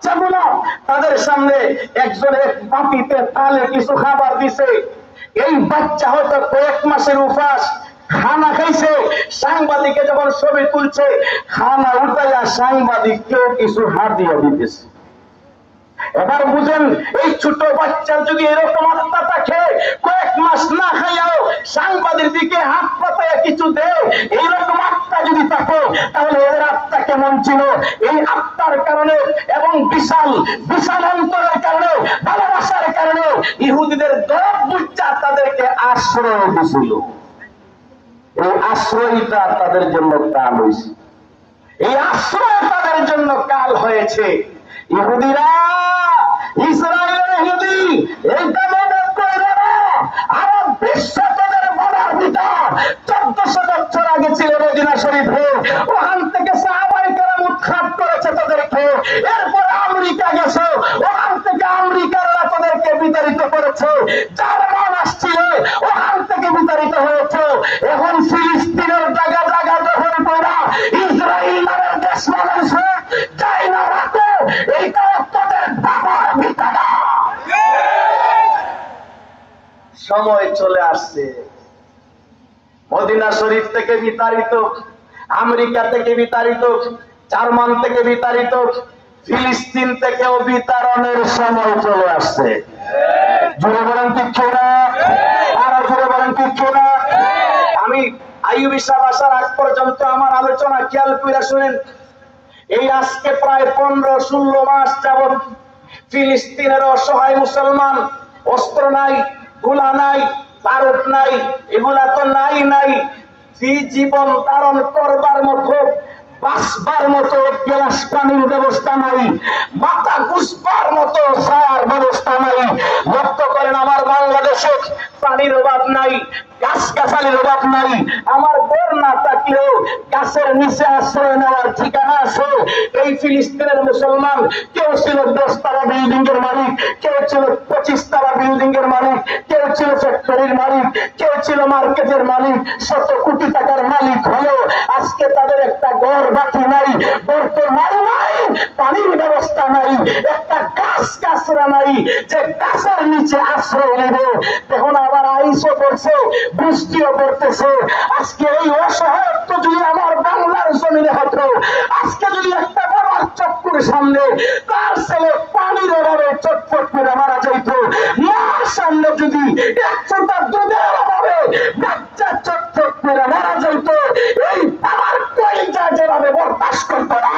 বাচ্চাগুলো তাদের সামনে একজন এক বাটিতে তালে কিছু খাবার দিছে। এই বাচ্চা হয়তো কয়েক মাসের উপাস, খানা খাইছে। সাংবাদিকে যখন ছবি তুলছে, খানা উঠাইয়া সাংবাদিককেও কিছু হাত দিয়ে দিতেছে। এবার বুঝেন, এই ছোট বাচ্চার যদি এরকম আত্মা থাকে, কয়েক মাস না খাইয়াও সাংবাদিক দিকে হাত পাতায় কিছু দেয়, এইরকম আত্মা যদি থাকে, তাহলে এদের আত্মা কেমন ছিল? এই আত্মার কারণে এবং বিশাল বিশাল অন্তরের কারণে, ভালোবাসার কারণে ইহুদিদের দরদ বুঝা তাদেরকে আশ্রয় দিছিল। এই আশ্রয়টা তাদের জন্য কাল হয়েছে। এই আশ্রয় তাদের জন্য কাল হয়েছে। ইহুদিরা, ইসরায়েলের ইহুদি, এইটা মনে করে না, আরব বিশ্ব তাদের বলার ভিতর 1400 বছর আগে ছিল মদিনা শরীফে। ওখান থেকে সাহাবায়ে কেরাম উৎখাত করেছে তাদেরকে। এরপরে আমেরিকা গেছে, ওখান থেকে আমেরিকানরা তাদেরকে বিতাড়িত করেছে। জার্মান আসছিল, ওখান থেকে বিতাড়িত হয়েছে। এখন ফিলিস্তিনের জায়গা জায়গা দখল করা ইসরায়েল নামের দেশ বানাইছে। চাই না রাখো, এইটা তাদের বাবার বিতাড়া। সময় চলে আসছে, মদিনা শরীফ থেকে বিতাড়িত, আমেরিকা থেকে বিতাড়িত, জার্মান থেকে বিতাড়িত, ফিলিস্তিন থেকেও বিতাড়নের সময় চলে আসছে। জোরে বলেন ঠিক না? আর জোরে বলেন ঠিক না? আমি আইয়ুবী সাহেব আসার আগ পর্যন্ত আমার আলোচনা খেয়াল করে শুনেন। এই আজকে প্রায় 15-16 মাস যাবত ফিলিস্তিনের অসহায় মুসলমান, অস্ত্র নাই, গোলা নাই, বারুদ নাই, এগুলা তো নাই নাই, জীবন ধারণ করবার মতো, বাঁচবার মতো গ্লাস পানির ব্যবস্থা নাই, মাথা গুছবার মতো ছায়ার ব্যবস্থা নাই। লক্ষ্য করেন, আমার বাংলাদেশে পানির অভাব নাই, গাছ গাছালির অভাব নাই। আমার ঘর না থাকলেও গাছের নিচে আশ্রয় নেওয়ার ঠিকানা আছে। এই ফিলিস্তিনের মুসলমান কেউ ছিল 10 তলা বিল্ডিং এর মালিক, কেউ ছিল 25 তলা বিল্ডিং এর মালিক, কেউ ছিল ফ্যাক্টরির মালিক, কেউ ছিল মার্কেটের মালিক, 100 কোটি টাকার মালিক হলেও আজকে তাদের একটা ঘর বাকি নাই, বর্তমান নাই, পানির ব্যবস্থা নাই, একটা গাছ গাছরা নাই যে গাছের নিচে আশ্রয় নেবে। এখন আবার আইসও পড়ছে, বৃষ্টিও পড়তেছে। আজকে এই অসহায়ত্ব যদি আমার বাংলার জমিনে হতো, আজকে যদি একটা বাবার চক্কর সামনে তার ছেলে পানির অভাবে চটপট করে মারা যাইত, মার সামনে যদি 100টা দুধের অভাবে বাচ্চা চটপট করে মারা যাইত, এই বাবার কলিজা যেভাবে বরদাস্ত করতো না,